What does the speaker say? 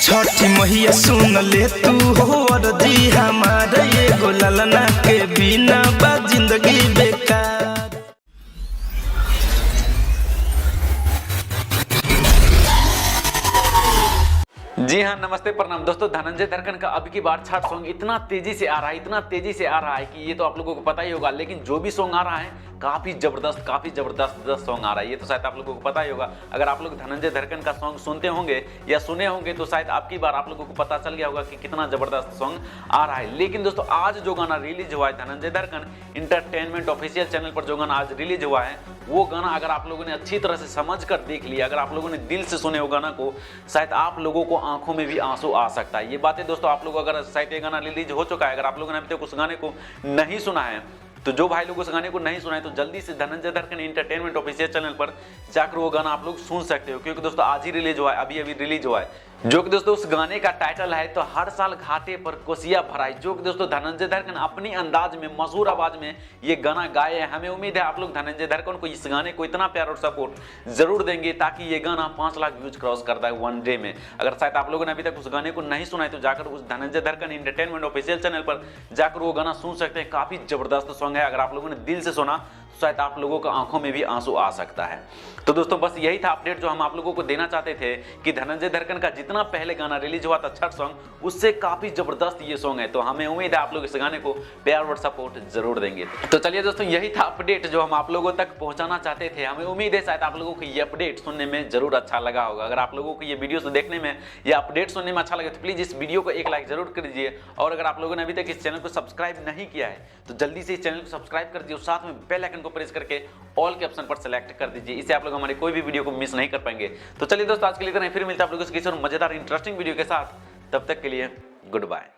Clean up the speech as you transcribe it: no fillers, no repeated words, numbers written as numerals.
छठी मैया सुन ले तू हो अर्जी हमारे एगो ललना के बिना बा जिंदगी बेकार। जी हाँ, नमस्ते प्रणाम दोस्तों। धनंजय दरकन का अब की बार छठ सॉन्ग इतना तेजी से आ रहा है कि ये तो आप लोगों को पता ही होगा। लेकिन जो भी सॉन्ग आ रहा है काफी जबरदस्त सॉन्ग आ रहा है। ये तो शायद आप लोगों को पता ही होगा। अगर आप लोग धनंजय दरकन का सॉन्ग सुनते होंगे या सुने होंगे तो शायद अब की बार आप लोगों को पता चल गया होगा कि कितना जबरदस्त सॉन्ग आ रहा है। लेकिन दोस्तों आज जो गाना रिलीज हुआ है Dhananjay Darkan entertainment official channel पर, जो गाना आज रिलीज हुआ है वो गाना अगर आप लोगों ने अच्छी तरह से समझ कर देख लिया, अगर आप लोगों ने दिल से सुने हो गाना को, शायद आप लोगों को आंखों में भी आंसू आ सकता है। ये बातें दोस्तों आप लोग अगर शायद ये गाना रिलीज हो चुका है, अगर आप लोगों ने अभी तक उस गाने को नहीं सुना है तो जो भाई लोग उस गाने को नहीं सुना है तो जल्दी से Dhananjay Darkan entertainment official channel पर जाकर वो गाना आप लोग सुन सकते हो, क्योंकि दोस्तों आज ही रिलीज हुआ है, अभी रिलीज हुआ है। जो कि दोस्तों उस गाने का टाइटल है तो हर साल घाटे पर कोसिया भराई। जो कि दोस्तों धनंजय दरकन अपनी अंदाज में, मशहूर आवाज में ये गाना गाए हैं। हमें उम्मीद है आप लोग धनंजय दरकन को इस गाने को इतना प्यार और सपोर्ट जरूर देंगे ताकि ये गाना 5 लाख व्यूज क्रॉस करता है वन डे में। अगर शायद आप लोगों ने अभी तक उस गाने को नहीं सुना है तो जाकर उस Dhananjay Darkan entertainment official channel पर जाकर वो गाना सुन सकते हैं। काफी जबरदस्त सॉन्ग है। अगर आप लोगों ने दिल से सुना तो शायद आप लोगों को आंखों में भी आंसू आ सकता है। तो दोस्तों बस यही था अपडेट जो हम आप लोगों को देना चाहते थे कि धनंजय दरकन का जितना पहले गाना रिलीज हुआ था छठ सॉन्ग, उससे काफी जबरदस्त ये सॉन्ग है। तो हमें उम्मीद है आप लोग इस गाने को प्यार और सपोर्ट जरूर देंगे। तो चलिए दोस्तों यही था अपडेट जो हम आप लोगों तक पहुंचाना चाहते थे। हमें उम्मीद है शायद आप लोगों को ये अपडेट सुनने में जरूर अच्छा लगा होगा। अगर आप लोगों को ये वीडियो देखने में या अपडेट सुनने में अच्छा लगे तो प्लीज इस वीडियो को एक लाइक जरूर कर दीजिए। और अगर आप लोगों ने अभी तक इस चैनल को सब्सक्राइब नहीं किया है तो जल्दी से इस चैनल को सब्सक्राइब कर दीजिए और साथ में बेल आइकन को प्रेस करके ऑल के ऑप्शन पर सेलेक्ट कर दीजिए। इससे आप लोग हमारी कोई भी वीडियो को मिस नहीं कर पाएंगे। तो चलिए दोस्तों आज के लिए इतना ही, फिर मिलते हैं आप लोगों से किसी और मजेदार इंटरेस्टिंग वीडियो के साथ। तब तक के लिए गुड बाय।